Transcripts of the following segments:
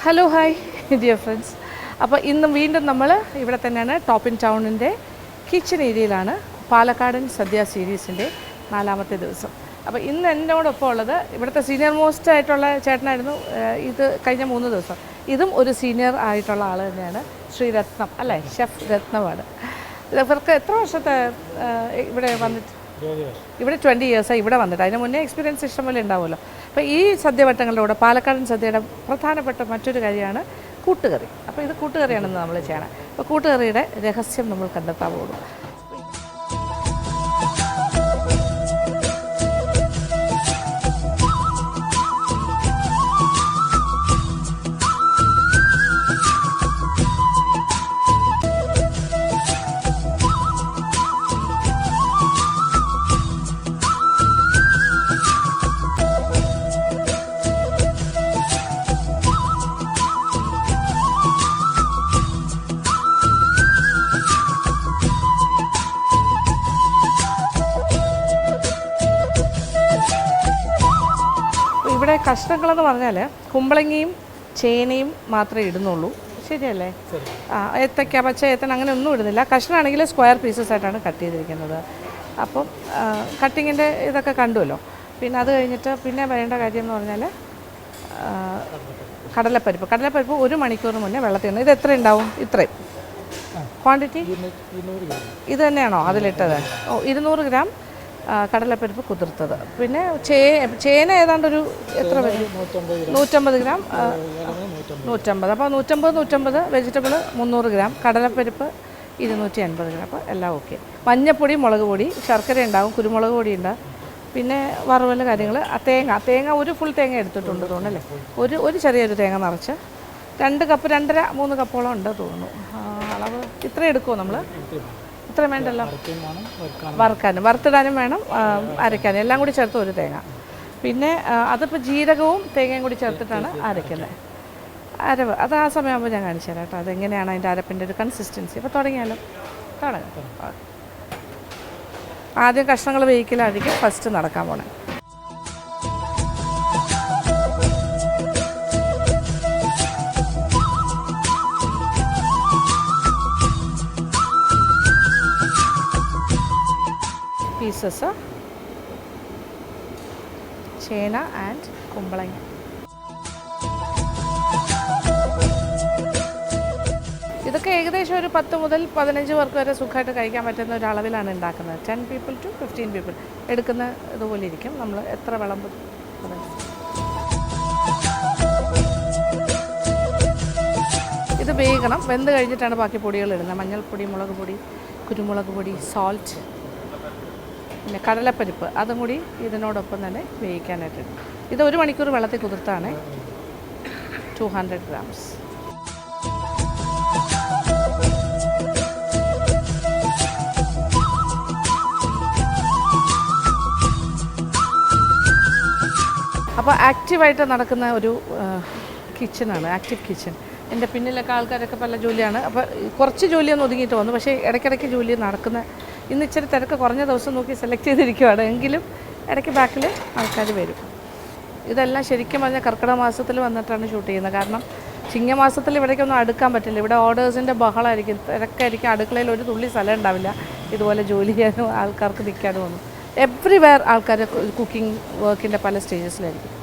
Hello hi dear friends. അപ്പോൾ ഇന്നും വീണ്ടും നമ്മൾ ഇവിടെ തന്നെയാണ് ടോപ്പ് ഇൻ ടൗണിൻ്റെ കിച്ചൺ ഏരിയയിലാണ്. പാലക്കാടൻ സദ്യ സീരീസിൻ്റെ 4ാമത്തെ ദിവസം. അപ്പോൾ ഇന്ന് എന്നോടൊപ്പം ഉള്ളത് ഇവിടുത്തെ സീനിയർ മോസ്റ്റ് ആയിട്ടുള്ള ചേട്ടനായിരുന്നു. ഇത് കഴിഞ്ഞ 3 ദിവസം ഇതും ഒരു സീനിയർ ആയിട്ടുള്ള ആൾ തന്നെയാണ്. ശ്രീ രത്നം അല്ലേ, ഷെഫ് രത്നമാണ്. ഇവർക്ക് എത്ര വർഷത്തെ ഇവിടെ വന്നിട്ട്? ഇവിടെ 20 ഇയേഴ്സായി ഇവിടെ വന്നിട്ട്. അതിന് മുന്നേ എക്സ്പീരിയൻസ് ഇഷ്ടംപോലെ ഉണ്ടാവുമല്ലോ. അപ്പോൾ ഈ സദ്യവട്ടങ്ങളുടെ കൂടെ പാലക്കാടൻ സദ്യയുടെ പ്രധാനപ്പെട്ട മറ്റൊരു കാര്യമാണ് കൂട്ടുകറി. അപ്പോൾ ഇത് കൂട്ടുകറിയാണെന്ന് നമ്മൾ ചെയ്യണം. അപ്പോൾ കൂട്ടുകറിയുടെ രഹസ്യം നമ്മൾ കണ്ടെത്താൻ പോകുന്നു. ഇവിടെ കഷ്ണങ്ങളെന്ന് പറഞ്ഞാൽ കുമ്പളങ്ങയും ചേനയും മാത്രമേ ഇടുന്നുള്ളൂ, ശരിയല്ലേ? ഏത്തക്ക, പച്ച ഏത്തൻ അങ്ങനെ ഒന്നും ഇടുന്നില്ല. കഷ്ണമാണെങ്കിൽ സ്ക്വയർ പീസസ് ആയിട്ടാണ് കട്ട് ചെയ്തിരിക്കുന്നത്. അപ്പം കട്ടിങ്ങിൻ്റെ ഇതൊക്കെ കണ്ടുവല്ലോ. പിന്നെ അത് കഴിഞ്ഞിട്ട് പിന്നെ വേണ്ട കാര്യം എന്ന് പറഞ്ഞാൽ കടലപ്പരിപ്പ്. 1 മണിക്കൂർ മുന്നേ വെള്ളത്തിൽ നിന്ന്. ഇത് എത്ര ഉണ്ടാവും? ഇത്രയും ക്വാണ്ടിറ്റി ഇത് തന്നെയാണോ അതിലിട്ടത്? 200 ഗ്രാം കടലപ്പരിപ്പ് കുതിർത്തത്. പിന്നെ ചേന ഏതാണ്ടൊരു എത്ര വരും? 150 ഗ്രാം. 150. അപ്പോൾ 150 വെജിറ്റബിൾ 300 ഗ്രാം, കടലപ്പരിപ്പ് 250 ഗ്രാം. അപ്പോൾ എല്ലാം ഓക്കെ. മഞ്ഞപ്പൊടി, മുളക് പൊടി, ശർക്കര ഉണ്ടാവും, കുരുമുളക് പൊടി ഉണ്ട്, പിന്നെ വറുവൽ കാര്യങ്ങൾ. തേങ്ങ ഒരു ഫുൾ തേങ്ങ എടുത്തിട്ടുണ്ട് തോന്നുന്നല്ലേ. ഒരു ചെറിയൊരു തേങ്ങ നിറച്ച് 2 കപ്പ് 2.5-3 കപ്പോളം ഉണ്ട് തോന്നുന്നു. അളവ് ഇത്ര എടുക്കുമോ നമ്മൾ? ഇത്ര വേണ്ടല്ലോ. വറുത്തിടാനും വേണം, അരയ്ക്കാനും, എല്ലാം കൂടി ചേർത്ത് ഒരു തേങ്ങ. പിന്നെ അതിപ്പോൾ ജീരകവും തേങ്ങയും കൂടി ചേർത്തിട്ടാണ് അരയ്ക്കുന്നത്. അരവ് അത് ആ സമയമാകുമ്പോൾ ഞാൻ കാണിച്ചു തരാം കേട്ടോ, അതെങ്ങനെയാണ് അതിൻ്റെ അരപ്പിൻ്റെ ഒരു കൺസിസ്റ്റൻസി. അപ്പോൾ തുടങ്ങാം. ആദ്യം കഷ്ണങ്ങൾ വേവിക്കലായിരിക്കും ഫസ്റ്റ് നടക്കാൻ പോണേ. പീസസ് ചേന ആൻഡ് കുമ്പളങ്ങ. ഇതൊക്കെ ഏകദേശം ഒരു 10 മുതൽ 15 പേർക്ക് വരെ സുഖമായിട്ട് കഴിക്കാൻ പറ്റുന്ന ഒരു അളവിലാണ് ഉണ്ടാക്കുന്നത്. 10 people to 15 people എടുക്കുന്ന ഇതുപോലെ ഇരിക്കും. നമ്മൾ എത്ര വിളമ്പ് ഇത് വേഗണം. വെന്ത് കഴിഞ്ഞിട്ടാണ് ബാക്കി പൊടികൾ ഇടുന്നത്. മഞ്ഞൾപ്പൊടി, മുളക് പൊടി, കുരുമുളക് പൊടി, സോൾട്ട്, പിന്നെ കടലപ്പരിപ്പ് അതും കൂടി ഇതിനോടൊപ്പം തന്നെ വേവിക്കാനായിട്ടുണ്ട്. ഇത് 1 മണിക്കൂർ വെള്ളത്തിൽ കുതിർത്താണ്. 200 ഗ്രാംസ്. അപ്പോൾ ആക്റ്റീവായിട്ട് നടക്കുന്ന ഒരു കിച്ചണാണ്, ആക്റ്റീവ് കിച്ചൺ. എൻ്റെ പിന്നിലൊക്കെ ആൾക്കാരൊക്കെ പല ജോലിയാണ്. അപ്പോൾ കുറച്ച് ജോലിയൊന്നും ഒതുങ്ങിയിട്ട് വന്നു, പക്ഷേ ഇടയ്ക്കിടയ്ക്ക് ജോലി നടക്കുന്ന. ഇന്ന് ഇച്ചിരി തിരക്ക് കുറഞ്ഞ ദിവസം നോക്കി സെലക്ട് ചെയ്തിരിക്കുകയാണ്. എങ്കിലും ഇടയ്ക്ക് ബാക്കിൽ ആൾക്കാർ വരും. ഇതെല്ലാം ശരിക്കും പറഞ്ഞാൽ കർക്കിടക മാസത്തിൽ വന്നിട്ടാണ് ഷൂട്ട് ചെയ്യുന്നത്. കാരണം ചിങ്ങമാസത്തിൽ ഇവിടേക്കൊന്നും അടുക്കാൻ പറ്റില്ല. ഇവിടെ ഓർഡേഴ്സിൻ്റെ ബഹളമായിരിക്കും, തിരക്കായിരിക്കും. അടുക്കളയിൽ ഒരു തുള്ളി സ്ഥലം ഉണ്ടാവില്ല ഇതുപോലെ ജോലി ചെയ്യാനും ആൾക്കാർക്ക് നിൽക്കാനും ഒന്നും. എവ്രിവെയർ ആൾക്കാർ കുക്കിംഗ് വർക്കിൻ്റെ പല സ്റ്റേജസിലായിരിക്കും.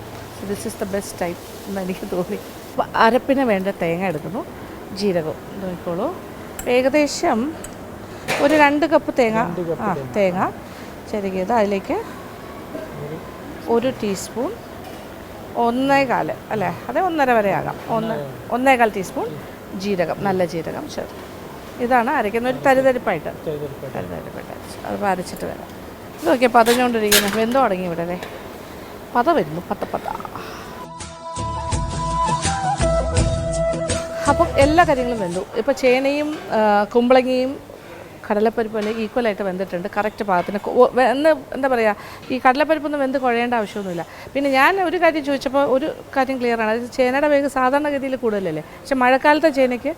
This is the best time എന്ന് എനിക്ക് തോന്നി. അപ്പോൾ അരപ്പിന് വേണ്ട തേങ്ങ എടുക്കുന്നു, ജീരകം നോക്കിക്കോളൂ. ഏകദേശം ഒരു 2 കപ്പ് തേങ്ങ ചെറുകിയത്. അതിലേക്ക് 1 ടീസ്പൂൺ, 1.25 അല്ലേ, അതെ 1.5 വരെ ആകാം, 1.25 ടീസ്പൂൺ ജീരകം, നല്ല ജീരകം ചേർത്ത്. ഇതാണ് അരയ്ക്കുന്ന ഒരു തരിതരിപ്പായിട്ട് അത് അരച്ചിട്ട് വരാം. ഇത് നോക്കിയാൽ പതഞ്ഞുകൊണ്ടിരിക്കുന്നത്. വെന്തോ തുടങ്ങി ഇവിടെ അല്ലേ, പത വരുന്നു, പത്ത. അപ്പം എല്ലാ കാര്യങ്ങളും വെന്തു. ഇപ്പോൾ ചേനയും കുമ്പളങ്ങയും കടലപ്പരിപ്പ് പോലെ ഈക്വലായിട്ട് വെന്തിട്ടുണ്ട്, കറക്റ്റ് പാകത്തിന്. എന്താ പറയുക, ഈ കടലപ്പരിപ്പൊന്നും വെന്ത് കുഴയേണ്ട ആവശ്യമൊന്നുമില്ല. പിന്നെ ഞാൻ ഒരു കാര്യം ചോദിച്ചപ്പോൾ ഒരു കാര്യം ക്ലിയറാണ്. അത് ചേനയുടെ വേഗം സാധാരണഗതിയിൽ കൂടുതലല്ലേ, പക്ഷേ മഴക്കാലത്തെ ചേനയ്ക്ക്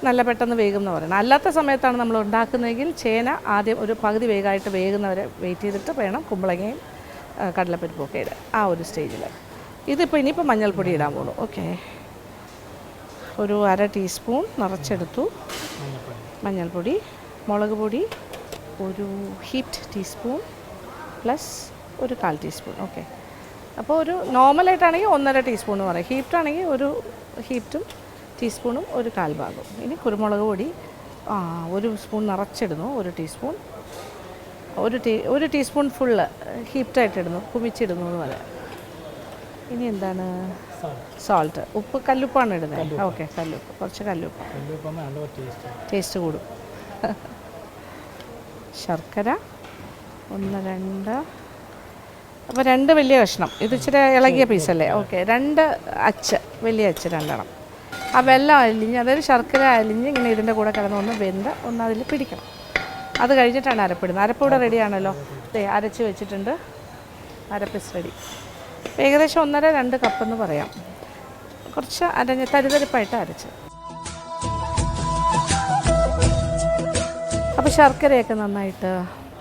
നല്ല പെട്ടെന്ന് വേഗം എന്ന് പറയുന്നത്. അല്ലാത്ത സമയത്താണ് നമ്മൾ ഉണ്ടാക്കുന്നതെങ്കിൽ ചേന ആദ്യം ഒരു പകുതി വേഗമായിട്ട് വേകുന്നവരെ വെയിറ്റ് ചെയ്തിട്ട് വേണം കുമ്പളങ്ങയും കടലപ്പരിപ്പൊക്കെ ഇടാൻ. ആ ഒരു സ്റ്റേജിൽ ഇതിപ്പോൾ ഇനിയിപ്പോൾ മഞ്ഞൾപ്പൊടി ഇടാൻ പോകുന്നു. ഓക്കെ, ഒരു 1/2 ടീസ്പൂൺ നിറച്ചെടുത്തു. മഞ്ഞൾപ്പൊടി, മുളക് പൊടി ഒരു ഹീപ്ഡ് ടീസ്പൂൺ പ്ലസ് ഒരു 1/4 ടീസ്പൂൺ. ഓക്കെ, അപ്പോൾ ഒരു നോർമലായിട്ടാണെങ്കിൽ 1.5 ടീസ്പൂൺ പറയും. ഹീപ്ഡാണെങ്കിൽ ഒരു ഹീപ്റ്റും ടീസ്പൂണും ഒരു 1/4 ഭാഗം. ഇനി കുരുമുളക് പൊടി ഒരു സ്പൂൺ നിറച്ചിടുന്നു, 1 ടീസ്പൂൺ. ഒരു ടീസ്പൂൺ ഫുള്ള് ഹീപ്റ്റായിട്ട് ഇടുന്നു, കുമിച്ചിടുന്നു എന്ന് പറയാം. ഇനി എന്താണ്? സോൾട്ട്. ഉപ്പ് കല്ലുപ്പാണ് ഇടുന്നത്. ഓക്കെ, കല്ലുപ്പ്, കുറച്ച് കല്ലുപ്പ്, ടേസ്റ്റ് കൂടും. ശർക്കര 1, 2, അപ്പോൾ 2 വലിയ കഷ്ണം. ഇത് ഇച്ചിരി ഇളകിയ പീസല്ലേ? ഓക്കെ, 2 അച്ച്, വലിയ അച്ച് 2 എണ്ണം. ആ വെള്ളം അലിഞ്ഞ്, അതായത് ശർക്കര അലിഞ്ഞ് ഇങ്ങനെ ഇതിൻ്റെ കൂടെ കിടന്ന് ഒന്ന് വെന്ത് ഒന്ന് അതിൽ പിടിക്കണം. അത് കഴിഞ്ഞിട്ടാണ് അരപ്പിടുന്നത്. അരപ്പിവിടെ റെഡിയാണല്ലോ, അരച്ച് വെച്ചിട്ടുണ്ട്. അരപ്പിസ് റെഡി. ഏകദേശം 1.5-2 കപ്പെന്ന് പറയാം. കുറച്ച് തരിതരിപ്പായിട്ട് അരച്ച്. അപ്പോൾ ശർക്കരയൊക്കെ നന്നായിട്ട്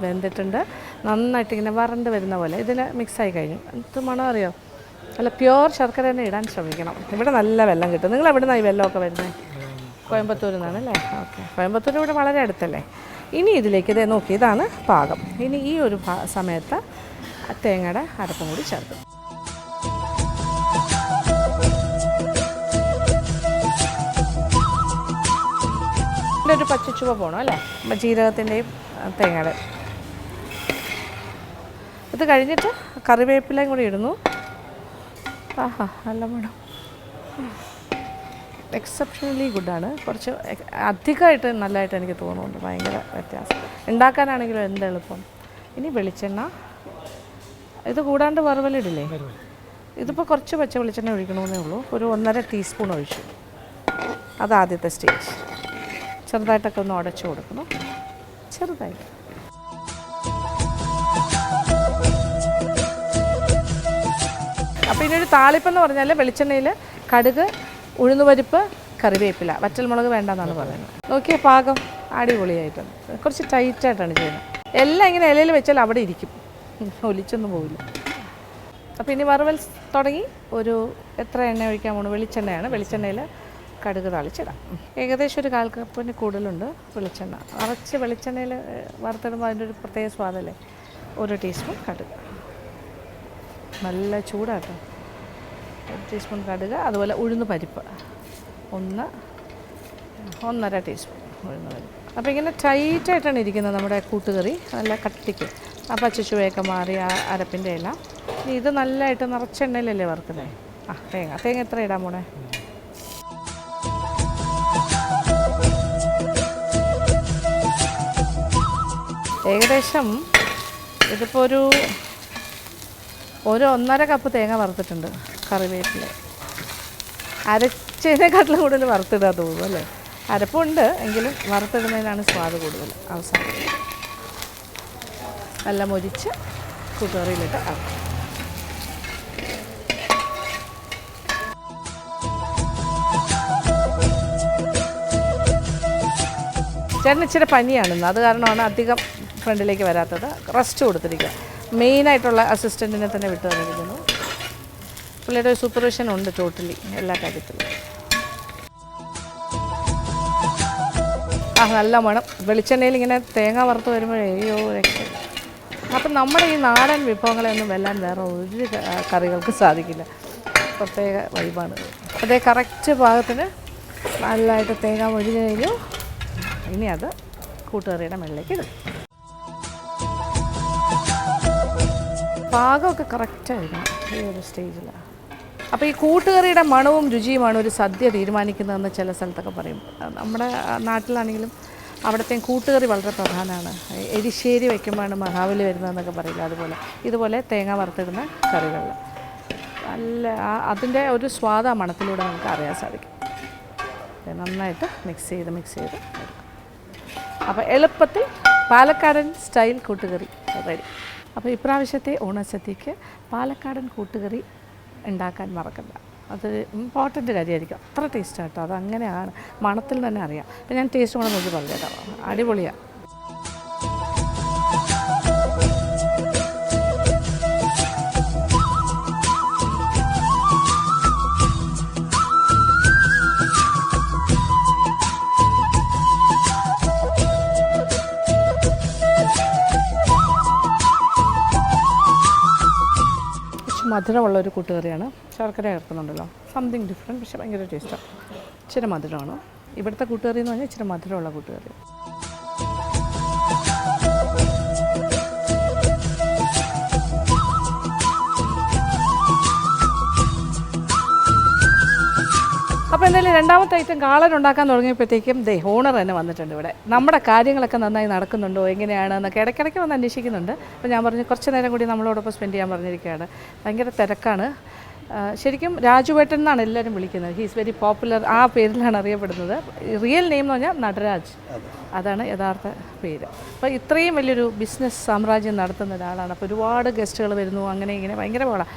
വെന്തിട്ടുണ്ട്. നന്നായിട്ട് ഇങ്ങനെ വരണ്ട് വരുന്ന പോലെ ഇതിൽ മിക്സായി കഴിഞ്ഞു. എന്ത് മണം അറിയോ? നല്ല പ്യുവർ ശർക്കര തന്നെ ഇടാൻ ശ്രമിക്കണം. ഇവിടെ നല്ല വെള്ളം കിട്ടും. നിങ്ങൾ എവിടെ നിന്നാണ് ഈ വെള്ളമൊക്കെ വരുന്നത്? കോയമ്പത്തൂരിൽ നിന്നാണ് അല്ലേ? ഓക്കെ, കോയമ്പത്തൂർ ഇവിടെ വളരെ അടുത്തല്ലേ. ഇനി ഇതിലേക്ക് ഇതേ നോക്കി, ഇതാണ് പാകം. ഇനി ഈ ഒരു സമയത്ത് തേങ്ങയുടെ അരപ്പും കൂടി ചേർക്കും. ഇതിൻ്റെ ഒരു പച്ചച്ചുവ പോകണം അല്ലേ, ജീരകത്തിൻ്റെയും തേങ്ങയുടെ. ഇത് കഴിഞ്ഞിട്ട് കറിവേപ്പിലയും കൂടി ഇടുന്നു. ആഹാ, നല്ല മണം. എക്സെപ്ഷണലി ഗുഡാണ്. കുറച്ച് അധികമായിട്ട് നല്ലതായിട്ട് എനിക്ക് തോന്നുന്നുണ്ട്. ഭയങ്കര വ്യത്യാസം. ഉണ്ടാക്കാനാണെങ്കിലും എന്ത് എളുപ്പം. ഇനി വെളിച്ചെണ്ണ. ഇത് കൂടാണ്ട് വറവലിടില്ലേ? ഇതിപ്പോൾ കുറച്ച് പച്ച വെളിച്ചെണ്ണ ഒഴിക്കണമെന്നേ ഉള്ളൂ. ഒരു 1.5 ടീസ്പൂൺ ഒഴിച്ചു. അത് ആദ്യത്തെ സ്റ്റേജ്. ചെറുതായിട്ടൊക്കെ ഒന്ന് ഉടച്ചു കൊടുക്കണം, ചെറുതായിട്ട്. അപ്പോൾ ഇനിയൊരു താളിപ്പെന്ന് പറഞ്ഞാൽ വെളിച്ചെണ്ണയിൽ കടുക്, ഉഴുന്നുപരിപ്പ്, കറിവേപ്പില, വറ്റൽമുളക് വേണ്ടെന്നാണ് പറയുന്നത്. നോക്കിയാൽ പാകം അടിപൊളിയായിട്ടുണ്ട്. കുറച്ച് ടൈറ്റായിട്ടാണ് ചെയ്യുന്നത്. എല്ലാം ഇങ്ങനെ ഇലയിൽ വെച്ചാൽ അവിടെ ഇരിക്കും, ഒലിച്ചൊന്നും പോവില്ല. അപ്പോൾ ഇനി വറവൽ തുടങ്ങി. ഒരു എത്ര എണ്ണ ഒഴിക്കാൻ പോകണം? വെളിച്ചെണ്ണയാണ്. വെളിച്ചെണ്ണയിൽ കടുക് താളിച്ചിടാം. ഏകദേശം ഒരു 1/4 കപ്പിന് കൂടുതലുണ്ട് വെളിച്ചെണ്ണ. നിറച്ച് വെളിച്ചെണ്ണയിൽ വറുത്തിടുമ്പോൾ അതിൻ്റെ ഒരു പ്രത്യേക സ്വാദല്ലേ. 1 ടീസ്പൂൺ കടുക്, നല്ല ചൂടാട്ടോ. 1 ടീസ്പൂൺ കടുക്. അതുപോലെ ഉഴുന്ന് പരിപ്പ് 1.5 ടീസ്പൂൺ ഉഴുന്ന് പരിപ്പ്. അപ്പോൾ ഇങ്ങനെ ടൈറ്റായിട്ടാണ് ഇരിക്കുന്നത് നമ്മുടെ കൂട്ടുകറി, നല്ല കട്ടിക്ക്. ആ പച്ചച്ചുവയൊക്കെ മാറി ആ അരപ്പിൻ്റെ എല്ലാം. ഇനി ഇത് നല്ലതായിട്ട് നിറച്ചെണ്ണയിലല്ലേ വറുക്കുന്നത്. തേങ്ങ എത്ര ഇടാൻ പോണേ? ഏകദേശം ഇതിപ്പോൾ ഒരു 1.5 കപ്പ് തേങ്ങ വറുത്തിട്ടുണ്ട്. കറിവേപ്പില അരച്ചതിനെക്കാട്ടിലും കൂടുതൽ വറുത്തിടാൻ തോന്നുന്നു അല്ലേ? അരപ്പുണ്ട് എങ്കിലും വറുത്തിടുന്നതിനാണ് സ്വാദ് കൂടുതൽ. അവസാനം നല്ല മൊരിച്ച് കൂട്ടുകറിയിലിട്ട് ആക്കും. ചേട്ടന് ഇച്ചിരി പനിയാണെന്ന്, അത് കാരണമാണ് അധികം ഫ്രണ്ടിലേക്ക് വരാത്തത്. റെസ്റ്റ് കൊടുത്തിരിക്കുക. മെയിനായിട്ടുള്ള അസിസ്റ്റൻറ്റിനെ തന്നെ വിട്ടു തന്നിരിക്കുന്നു. പുള്ളിയുടെ ഒരു സൂപ്പർവിഷൻ ഉണ്ട് ടോട്ടലി എല്ലാ കാര്യത്തിലും. നല്ല മണം. വെളിച്ചെണ്ണയിൽ ഇങ്ങനെ തേങ്ങ വറുത്ത് വരുമ്പോഴേ അയ്യോ രക്ഷയില്ല. അപ്പം നമ്മുടെ ഈ നാടൻ വിഭവങ്ങളെയൊന്നും വെല്ലാൻ വേറെ ഒരു കറികൾക്ക് സാധിക്കില്ല. പ്രത്യേക വൈബാണ്. അതേ കറക്റ്റ് പാകത്തിന് നല്ലതായിട്ട് തേങ്ങ മൊഴിഞ്ഞ് കഴിഞ്ഞു. ഇനി അത് കൂട്ടുകറിയുടെ മുകളിലേക്ക് ഇടും. പാകമൊക്കെ കറക്റ്റായിരിക്കണം ഈ ഒരു സ്റ്റേജിലാണ്. അപ്പോൾ ഈ കൂട്ടുകറിയുടെ മണവും രുചിയുമാണ് ഒരു സദ്യ തീരുമാനിക്കുന്നതെന്ന് ചില സ്ഥലത്തൊക്കെ പറയും. നമ്മുടെ നാട്ടിലാണെങ്കിലും അവിടുത്തെയും കൂട്ടുകറി വളരെ പ്രധാനമാണ്. എരിശ്ശേരി വയ്ക്കുമ്പോഴാണ് മഹാബലി വരുന്നതെന്നൊക്കെ പറയില്ല. അതുപോലെ ഇതുപോലെ തേങ്ങ വറുത്തിടുന്ന കറികളിൽ നല്ല അതിൻ്റെ ഒരു സ്വാദ മണത്തിലൂടെ നമുക്ക് അറിയാൻ സാധിക്കും. നന്നായിട്ട് മിക്സ് ചെയ്ത് അപ്പോൾ എളുപ്പത്തിൽ പാലക്കാടൻ സ്റ്റൈൽ കൂട്ടുകറി റെഡി. അപ്പോൾ ഇപ്രാവശ്യത്തെ ഓണസദ്യക്ക് പാലക്കാടൻ കൂട്ടുകറി ഉണ്ടാക്കാൻ മറക്കണ്ട. അത് ഇമ്പോർട്ടൻ്റ് കാര്യമായിരിക്കും. അത്ര ടേസ്റ്റാട്ടോ, അത് അങ്ങനെയാണ്, മണത്തിൽ തന്നെ അറിയാം. അപ്പോൾ ഞാൻ ടേസ്റ്റ് കൂടെ നോക്കി പറഞ്ഞേക്കാം. അടിപൊളിയാണ്. മധുരമുള്ളൊരു കൂട്ടുകറിയാണ്. ശർക്കര ചേർക്കുന്നുണ്ടല്ലോ, സംതിങ് ഡിഫറെൻറ്റ്, പക്ഷേ ഭയങ്കര ടേസ്റ്റാണ്. ഇച്ചിരി മധുരമാണ് ഇവിടുത്തെ കൂട്ടുകറി എന്ന് പറഞ്ഞാൽ, ഇച്ചിരി മധുരമുള്ള കൂട്ടുകറി. അപ്പോൾ എന്തായാലും രണ്ടാമത്തെ ഐറ്റം കാളൻ ഉണ്ടാക്കാൻ തുടങ്ങിയപ്പോഴത്തേക്കും ഓണർ തന്നെ വന്നിട്ടുണ്ട് ഇവിടെ. നമ്മുടെ കാര്യങ്ങളൊക്കെ നന്നായി നടക്കുന്നുണ്ടോ എങ്ങനെയാണ് എന്നൊക്കെ ഇടയ്ക്കിടയ്ക്ക് വന്ന് അന്വേഷിക്കുന്നുണ്ട്. അപ്പോൾ ഞാൻ പറഞ്ഞു കുറച്ച് നേരം കൂടി നമ്മളോടൊപ്പം സ്പെൻഡ് ചെയ്യാൻ പറഞ്ഞിരിക്കുകയാണ്. ഭയങ്കര തിരക്കാണ്. ശരിക്കും രാജുവേട്ടൻ എന്നാണ് എല്ലാവരും വിളിക്കുന്നത്. ഹീസ് വെരി പോപ്പുലർ, ആ പേരിലാണ് അറിയപ്പെടുന്നത്. റിയൽ നെയിം എന്ന് പറഞ്ഞാൽ നടരാജ്, അതാണ് യഥാർത്ഥ പേര്. അപ്പോൾ ഇത്രയും വലിയൊരു ബിസിനസ് സാമ്രാജ്യം നടത്തുന്ന ഒരാളാണ്. അപ്പോൾ ഒരുപാട് ഗസ്റ്റുകൾ വരുന്നു, അങ്ങനെ ഇങ്ങനെ ഭയങ്കര പാടാണ്.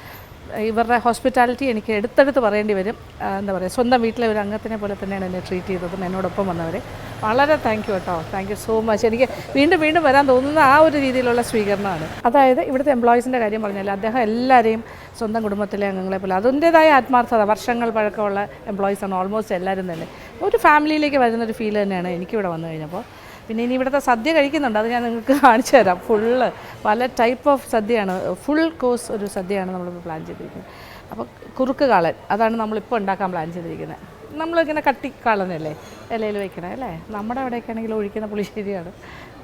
ഇവരുടെ ഹോസ്പിറ്റാലിറ്റി എനിക്ക് എടുത്തെടുത്ത് പറയേണ്ടി വരും. എന്താ പറയുക, സ്വന്തം വീട്ടിലെ ഒരു അംഗത്തിനെ പോലെ തന്നെയാണ് എന്നെ ട്രീറ്റ് ചെയ്തതും എന്നോടൊപ്പം വന്നവരെ. വളരെ താങ്ക് യു കേട്ടോ, താങ്ക് യു സോ മച്ച്. എനിക്ക് വീണ്ടും വീണ്ടും വരാൻ തോന്നുന്ന ആ ഒരു രീതിയിലുള്ള സ്വീകരണമാണ്. അതായത് ഇവിടുത്തെ എംപ്ലോയീസിൻ്റെ കാര്യം പറഞ്ഞാൽ അദ്ദേഹം എല്ലാവരെയും സ്വന്തം കുടുംബത്തിലെ അംഗങ്ങളെ പോലെ അതിൻ്റേതായ ആത്മാർത്ഥത, വർഷങ്ങൾ പഴക്കമുള്ള എംപ്ലോയീസാണ് ഓൾമോസ്റ്റ് എല്ലാവരും തന്നെ. ഒരു ഫാമിലിയിലേക്ക് വരുന്നൊരു ഫീൽ തന്നെയാണ് എനിക്കിവിടെ വന്നു കഴിഞ്ഞപ്പോൾ. പിന്നെ ഇനി ഇവിടുത്തെ സദ്യ കഴിക്കുന്നുണ്ട്, അത് ഞാൻ നിങ്ങൾക്ക് കാണിച്ചു തരാം. ഫുള്ള് പല ടൈപ്പ് ഓഫ് സദ്യയാണ്, ഫുൾ കോഴ്സ് ഒരു സദ്യയാണ് നമ്മളിപ്പോൾ പ്ലാൻ ചെയ്തിരിക്കുന്നത്. അപ്പോൾ കുറുക്ക് കാളൻ അതാണ് നമ്മളിപ്പോൾ ഉണ്ടാക്കാൻ പ്ലാൻ ചെയ്തിരിക്കുന്നത്. നമ്മളിങ്ങനെ കട്ടിക്കാളനല്ലേ ഇലയിൽ വയ്ക്കണേ അല്ലേ. നമ്മുടെ അവിടെയൊക്കെ ആണെങ്കിൽ ഒഴിക്കുന്ന പുളിശ്ശേരിയാണ്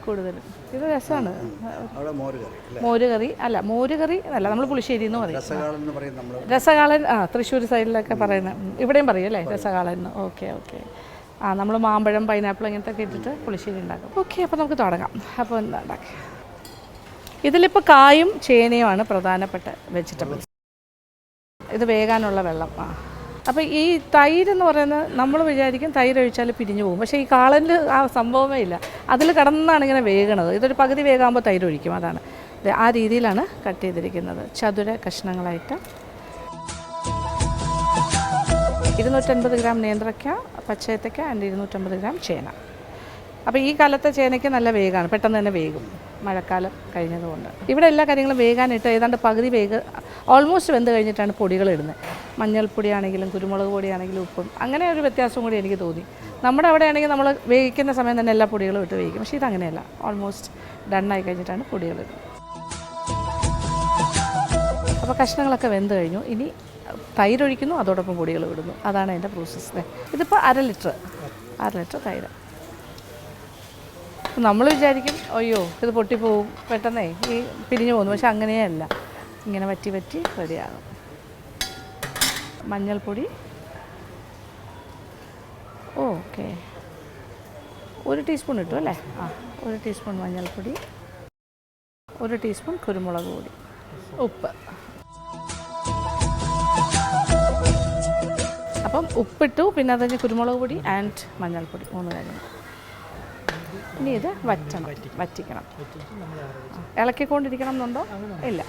കൂടുതലും. ഇത് രസമാണ്. മോരുകറി അല്ല, മോരുകറി അല്ല, നമ്മൾ പുളിശ്ശേരി എന്ന് പറയും. രസകാളൻ തൃശ്ശൂർ സൈഡിലൊക്കെ പറയുന്നത്, ഇവിടെയും പറയും അല്ലേ രസകാളൻ എന്ന്. Okay okay. നമ്മൾ മാമ്പഴം, പൈനാപ്പിൾ ഇങ്ങനത്തെ ഒക്കെ ഇട്ടിട്ട് പുളിശ്ശേരി ഉണ്ടാക്കും. ഓക്കെ, അപ്പോൾ നമുക്ക് തുടങ്ങാം. അപ്പോൾ എന്താ ഉണ്ടാക്കി, ഇതിലിപ്പോൾ കായും ചേനയുമാണ് പ്രധാനപ്പെട്ട വെജിറ്റബിൾസ്. ഇത് വേകാനുള്ള വെള്ളം. അപ്പോൾ ഈ തൈര് എന്ന് പറയുന്നത് നമ്മൾ വിചാരിക്കും തൈര് ഒഴിച്ചാൽ പിരിഞ്ഞു പോകും, പക്ഷേ ഈ കാളനിൽ ആ സംഭവമേ ഇല്ല. അതിൽ കിടന്നാണ് ഇങ്ങനെ വേകണത്. ഇതൊരു പകുതി വേകാകുമ്പോൾ തൈര് ഒഴിക്കും, അതാണ്. ആ രീതിയിലാണ് കട്ട് ചെയ്തിരിക്കുന്നത്, ചതുര കഷ്ണങ്ങളായിട്ട്. 250 ഗ്രാം നേന്ത്രക്ക, പച്ചയത്തക്ക ആൻഡ് 250 ഗ്രാം ചേന. അപ്പോൾ ഈ കാലത്തെ ചേനയ്ക്ക് നല്ല വേഗമാണ്, പെട്ടെന്ന് തന്നെ വേഗം, മഴക്കാലം കഴിഞ്ഞതുകൊണ്ട്. ഇവിടെ എല്ലാ കാര്യങ്ങളും വേകാനിട്ട് ഏതാണ്ട് പകുതി ഓൾമോസ്റ്റ് വെന്ത് കഴിഞ്ഞിട്ടാണ് പൊടികൾ ഇടുന്നത്. മഞ്ഞൾപ്പൊടിയാണെങ്കിലും കുരുമുളക് പൊടിയാണെങ്കിലും ഉപ്പും, അങ്ങനെ ഒരു വ്യത്യാസം കൂടി എനിക്ക് തോന്നി. നമ്മുടെ അവിടെ ആണെങ്കിൽ നമ്മൾ വേവിക്കുന്ന സമയം തന്നെ എല്ലാ പൊടികളും ഇട്ട് വേവിക്കും, പക്ഷേ ഇതങ്ങനെയല്ല, ഓൾമോസ്റ്റ് ഡണ്ണായി കഴിഞ്ഞിട്ടാണ് പൊടികൾ ഇടുന്നത്. അപ്പോൾ കഷ്ണങ്ങളൊക്കെ വെന്ത് കഴിഞ്ഞു. ഇനി തൈരൊഴിക്കുന്നു, അതോടൊപ്പം പൊടികൾ ഇടുന്നു, അതാണ് അതിൻ്റെ പ്രോസസ്സ്. ഇതിപ്പോൾ 1/2 ലിറ്റർ തൈര്. നമ്മൾ വിചാരിക്കും അയ്യോ ഇത് പൊട്ടിപ്പോവും പെട്ടെന്നേ ഈ പിരിഞ്ഞു പോകുന്നു, പക്ഷെ അങ്ങനെയല്ല, ഇങ്ങനെ വറ്റി വറ്റി റെഡിയാകും. മഞ്ഞൾപ്പൊടി ഓക്കെ 1 ടീസ്പൂൺ ഇട്ടു അല്ലേ. 1 ടീസ്പൂൺ മഞ്ഞൾപ്പൊടി, 1 ടീസ്പൂൺ കുരുമുളക് പൊടി, ഉപ്പ്. അപ്പം ഉപ്പിട്ടു, പിന്നെ അത് കഴിഞ്ഞ് കുരുമുളക് പൊടി ആൻഡ് മഞ്ഞൾപ്പൊടി, 3 കാര്യങ്ങൾ. ഇനി ഇത് വറ്റിക്കണം. ഇളക്കിക്കൊണ്ടിരിക്കണം എന്നുണ്ടോ? ഇല്ല,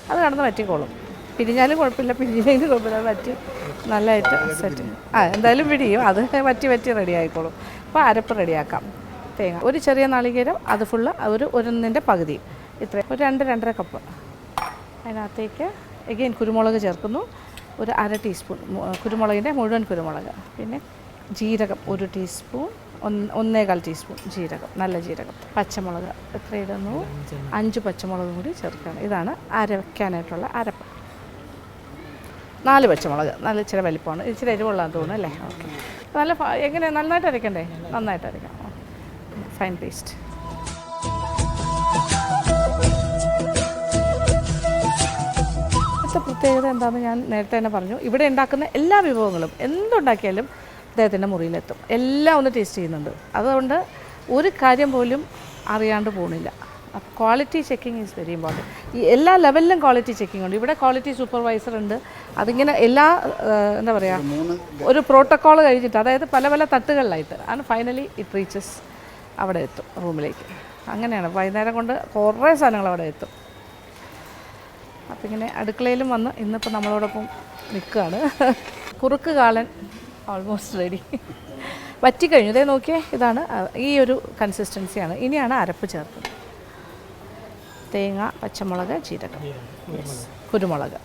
അത് കടന്ന് വറ്റിക്കോളും. പിരിഞ്ഞാലും കുഴപ്പമില്ല, പിരിഞ്ഞില്ലെങ്കിലും കുഴപ്പമില്ല, അത് വറ്റി നല്ലതായിട്ട് സെറ്റ്. എന്തായാലും പിടിയും, അത് വറ്റി റെഡി ആയിക്കോളും. അപ്പോൾ അരപ്പ് റെഡിയാക്കാം. തേങ്ങ, ഒരു ചെറിയ നാളികേരം, അത് ഫുള്ള് ഒന്നിൻ്റെ പകുതി, ഇത്ര, ഒരു 2-2.5 കപ്പ്. അതിനകത്തേക്ക് എഗെയിൻ കുരുമുളക് ചേർക്കുന്നു, ഒരു 1/2 ടീസ്പൂൺ കുരുമുളകിൻ്റെ മുഴുവൻ കുരുമുളക്. പിന്നെ ജീരകം 1 ടീസ്പൂൺ, 1.25 ടീസ്പൂൺ ജീരകം, നല്ല ജീരകം. പച്ചമുളക് എത്ര ഇടുന്നു? 5 പച്ചമുളകും കൂടി ചേർക്കണം. ഇതാണ് അരയ്ക്കാനായിട്ടുള്ള അരപ്പ്. 4 പച്ചമുളക്, നല്ല ഇച്ചിരി വലിപ്പമാണ്, ഇച്ചിരി എരിവുള്ളതെന്ന് തോന്നുന്നു അല്ലേ. ഓക്കെ, നല്ല എങ്ങനെ നന്നായിട്ട് അരയ്ക്കണ്ടേ? നന്നായിട്ട് അരയ്ക്കാം, ഫൈൻ പേസ്റ്റ്. പ്രത്യേകത എന്താണെന്ന് ഞാൻ നേരത്തെ തന്നെ പറഞ്ഞു. ഇവിടെ ഉണ്ടാക്കുന്ന എല്ലാ വിഭവങ്ങളും എന്തുണ്ടാക്കിയാലും അദ്ദേഹത്തിൻ്റെ മുറിയിലെത്തും, എല്ലാം ഒന്ന് ടേസ്റ്റ് ചെയ്യുന്നുണ്ട്. അതുകൊണ്ട് ഒരു കാര്യം പോലും അറിയാണ്ട് പോകുന്നില്ല. Quality checking is very important. ഈ എല്ലാ ലെവലിലും ക്വാളിറ്റി ചെക്കിംഗ് ഉണ്ട്. ഇവിടെ ക്വാളിറ്റി സൂപ്പർവൈസർ ഉണ്ട്. അതിങ്ങനെ എല്ലാ എന്താ പറയുക, ഒരു പ്രോട്ടോക്കോൾ കഴിഞ്ഞിട്ട്, അതായത് പല പല തട്ടുകളിലായിട്ട് ആണ് ഫൈനലി ഇറ്റ് റീച്ചസ് അവിടെ എത്തും, റൂമിലേക്ക്. അങ്ങനെയാണ്, വൈകുന്നേരം കൊണ്ട് കുറേ സാധനങ്ങൾ അവിടെ എത്തും. അപ്പോൾ ഇങ്ങനെ അടുക്കളയിലും വന്ന് ഇന്നിപ്പോൾ നമ്മളോടൊപ്പം നിൽക്കുകയാണ്. കുറുക്ക് കാളൻ ഓൾമോസ്റ്റ് റെഡി, വറ്റിക്കഴിഞ്ഞു. ഇതേ നോക്കിയേ, ഇതാണ് ഈ ഒരു കൺസിസ്റ്റൻസിയാണ്. ഇനിയാണ് അരപ്പ് ചേർക്കുന്നത്. തേങ്ങ, പച്ചമുളക്, ജീരകം, കുരുമുളക്.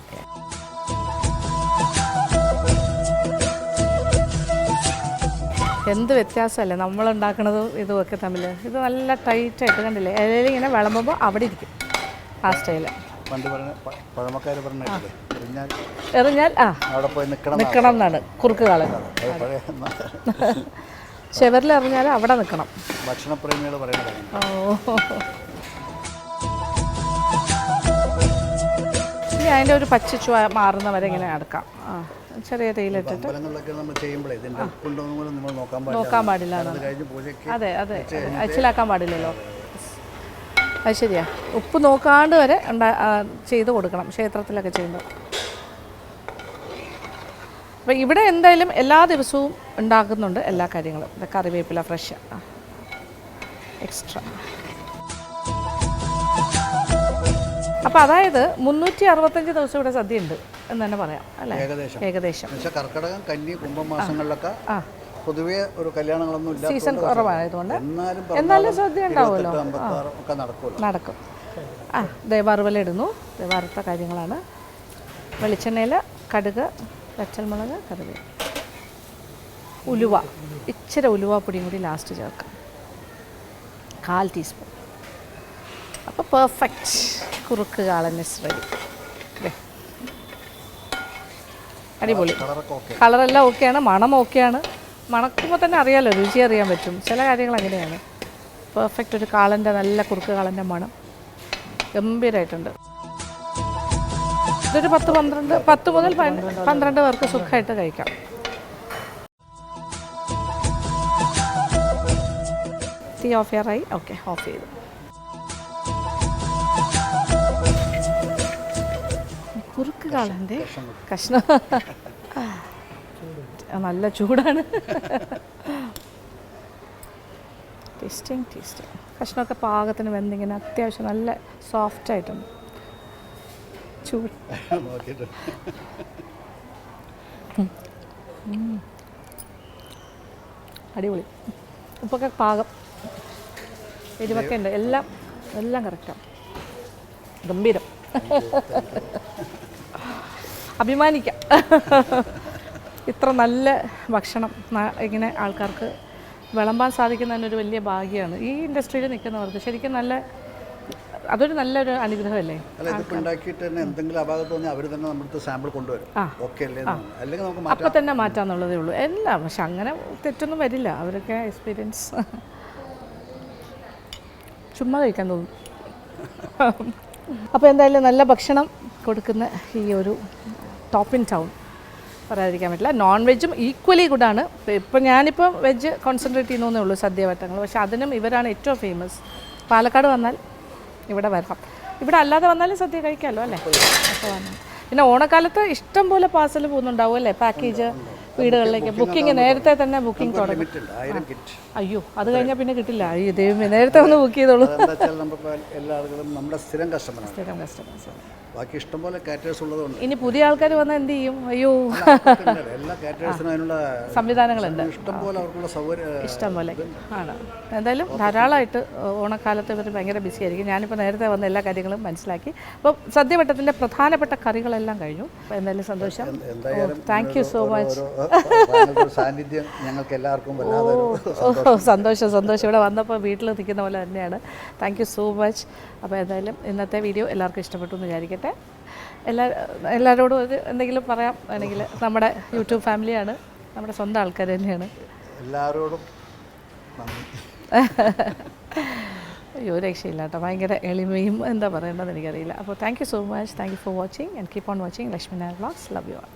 എന്ത് വ്യത്യാസമല്ലേ നമ്മളുണ്ടാക്കുന്നതും ഇതുമൊക്കെ തമ്മിൽ. ഇത് നല്ല ടൈറ്റായിട്ട് കണ്ടില്ലേ, ഇലയിൽ ഇങ്ങനെ വിളമ്പുമ്പോൾ അവിടെ ഇരിക്കും, ആ സ്റ്റൈല്. പണ്ട് പറഞ്ഞ പഴമക്കാർ പറഞ്ഞില്ലേ, എറിഞ്ഞാൽ അവിടെ പോയി നിൽക്കണം എന്നാണ് കുറുക്ക് കാളൻ. ഷെവറിൽ എറിഞ്ഞാൽ അവിടെ നിൽക്കണം, ഭക്ഷണപ്രേമികൾ പറയുന്നത്. ഇനി അതിൻ്റെ ഒരു പച്ച മാറുന്നവരെ ഇങ്ങനെ എടുക്കാം. ചെറിയ തേയിലിട്ടിട്ട് നമ്മൾ ചെയ്യുമ്പോഴേ ഇതിൻ്റെ ഉപ്പുണ്ടോന്നും നമ്മൾ നോക്കാൻ പാടില്ല. അതെ അതെ, അച്ചിലാക്കാൻ പാടില്ലല്ലോ. അത് ശരിയാ, ഉപ്പ് നോക്കാണ്ട് വരെ ചെയ്ത് കൊടുക്കണം ക്ഷേത്രത്തിലൊക്കെ ചെയ്യുമ്പോൾ. അപ്പോൾ ഇവിടെ എന്തായാലും എല്ലാ ദിവസവും ഉണ്ടാക്കുന്നുണ്ട് എല്ലാ കാര്യങ്ങളും. കറിവേപ്പില ഫ്രഷ് എക്സ്ട്രാ. അപ്പോൾ അതായത് 365 ദിവസം ഇവിടെ സദ്യ ഉണ്ട് എന്ന് തന്നെ പറയാം അല്ലേ? ഏകദേശം. കർക്കിടകം, കന്നി, കുംഭമാസങ്ങളിലൊക്കെ പൊതുവേ ഒരു കല്യാണങ്ങളൊന്നും ഇല്ല, സീസൺ കുറവായതുകൊണ്ട് എന്നാലും സദ്യ ഉണ്ടാവുമല്ലോ, നടക്കും. വറുവല ഇടുന്നു, വറുത്ത കാര്യങ്ങളാണ്. വെളിച്ചെണ്ണയിൽ കടുക്, പച്ചമുളക്, കറിവേപ്പില, ഉലുവ, ഇച്ചിരി ഉലുവാപ്പൊടിയും കൂടി ലാസ്റ്റ് ചേർക്കാം, 1/4 ടീസ്പൂൺ. അപ്പോൾ പെർഫെക്റ്റ് കുറുക്ക് കാളൻ ഇസ് റെഡി. അടിപൊളി, കളറെല്ലാം ഓക്കെയാണ്, മണം ഓക്കെയാണ്. മണക്കുമ്പോൾ തന്നെ അറിയാമല്ലോ, രുചി അറിയാൻ പറ്റും. ചില കാര്യങ്ങൾ അങ്ങനെയാണ്. പെർഫെക്റ്റ് ഒരു കാളൻ്റെ, നല്ല കുറുക്ക് കാളൻ്റെ മണം ഗംഭീരമായിട്ടുണ്ട്. ഇതൊരു 10 മുതൽ 12 പേർക്ക് സുഖമായിട്ട് കഴിക്കാം. തീ ഓഫ് ചെയ്യാറായി. ഓക്കെ, ഓഫ് ചെയ്തു. കുറുക്ക് കാളൻ്റെ കഷ്ണം നല്ല ചൂടാണ്. ടേസ്റ്റിങ്. കഷ്ണമൊക്കെ പാകത്തിന് വെന്തിങ്ങനെ അത്യാവശ്യം നല്ല സോഫ്റ്റായിട്ടുണ്ട്. ചൂട് അടിപൊളി. ഉപ്പൊക്കെ പാകം, എരിവൊക്കെ ഉണ്ട്, എല്ലാം കറക്റ്റാണ്. ഗംഭീരം. അഭിമാനിക്കാം. ഇത്ര നല്ല ഭക്ഷണം ഇങ്ങനെ ആൾക്കാർക്ക് വിളമ്പാൻ സാധിക്കുന്നതിനൊരു വലിയ ഭാഗ്യമാണ് ഈ ഇൻഡസ്ട്രിയിൽ നിൽക്കുന്നവർക്ക്. ശരിക്കും അതൊരു നല്ലൊരു അനുഗ്രഹമല്ലേ? അപ്പം തന്നെ മാറ്റാന്നുള്ളതേ ഉള്ളൂ എല്ലാം. പക്ഷെ അങ്ങനെ തെറ്റൊന്നും വരില്ല, അവരൊക്കെ എക്സ്പീരിയൻസ്. ചുമ്മാ കഴിക്കാൻ തോന്നും. അപ്പോൾ എന്തായാലും നല്ല ഭക്ഷണം കൊടുക്കുന്ന ഈ ഒരു ടോപ്പ് ഇൻ ടൗൺ പറയാതിരിക്കാൻ പറ്റില്ല. നോൺ വെജും ഈക്വലി ഗുഡാണ്. ഇപ്പം ഞാനിപ്പോൾ വെജ് കോൺസെൻട്രേറ്റ് ചെയ്യുന്നേ ഉള്ളൂ, സദ്യവട്ടങ്ങൾ. പക്ഷെ അതിനും ഇവരാണ് ഏറ്റവും ഫേമസ്. പാലക്കാട് വന്നാൽ ഇവിടെ വരാം, ഇവിടെ അല്ലാതെ വന്നാലും സദ്യ കഴിക്കാമല്ലോ അല്ലേ? അപ്പോൾ വന്നു. പിന്നെ ഓണക്കാലത്ത് ഇഷ്ടം പോലെ പാർസൽ പോകുന്നുണ്ടാവും അല്ലേ? പാക്കേജ് വീടുകളിലേക്ക് ബുക്കിംഗ് നേരത്തെ തന്നെ ബുക്കിംഗ് തുടങ്ങും. അയ്യോ, അത് കഴിഞ്ഞാൽ പിന്നെ കിട്ടില്ല. അയ്യോ ദൈവമേ, നേരത്തെ ഒന്ന് ബുക്ക് ചെയ്തോളൂ. സ്ഥിരം കസ്റ്റമേഴ്സ്, ബാക്കി ഇഷ്ടംപോലെ കാറ്റേഴ്സ് ഉള്ളതുകൊണ്ട് ഇനി പുതിയ ആൾക്കാർ വന്നാൽ എന്ത് ചെയ്യും? അയ്യോ, എല്ലാ കാറ്റേഴ്സിനും അതിനുള്ള സംവിധാനങ്ങളുണ്ട്, ഇഷ്ടംപോലെ അവർക്കുള്ള സൗകര്യം ഇഷ്ടംപോലെ ആണ്. എന്തായാലും ധാരാളമായിട്ട് ഓണക്കാലത്ത് ഇവർ ഭയങ്കര ബിസി ആയിരിക്കും. ഞാനിപ്പോൾ നേരത്തെ വന്ന എല്ലാ കാര്യങ്ങളും മനസ്സിലാക്കി. അപ്പോൾ സദ്യവട്ടത്തിൻ്റെ പ്രധാനപ്പെട്ട കറികളെല്ലാം കഴിഞ്ഞു. അപ്പോൾ എന്തായാലും സന്തോഷം. Thank you so much. സാന്നിധ്യം ഞങ്ങൾക്ക് എല്ലാവർക്കും സന്തോഷം. ഇവിടെ വന്നപ്പോൾ വീട്ടിൽ നിൽക്കുന്ന പോലെ തന്നെയാണ്. Thank you so much. അപ്പോൾ എന്തായാലും ഇന്നത്തെ വീഡിയോ എല്ലാവർക്കും ഇഷ്ടപ്പെട്ടു എന്ന് വിചാരിക്കട്ടെ. എല്ലാവരോടും എന്തെങ്കിലും പറയാം വേണമെങ്കിൽ, നമ്മുടെ യൂട്യൂബ് ഫാമിലിയാണ്, നമ്മുടെ സ്വന്തം ആൾക്കാർ തന്നെയാണ്. എല്ലാവരോടും അയ്യോ, രക്ഷയില്ല കേട്ടോ. ഭയങ്കര എളിമയും എന്താ പറയേണ്ടതെന്ന് എനിക്കറിയില്ല. അപ്പോൾ thank you so much. Thank you for watching and keep on watching Lakshmi Nair vlogs. Love you all.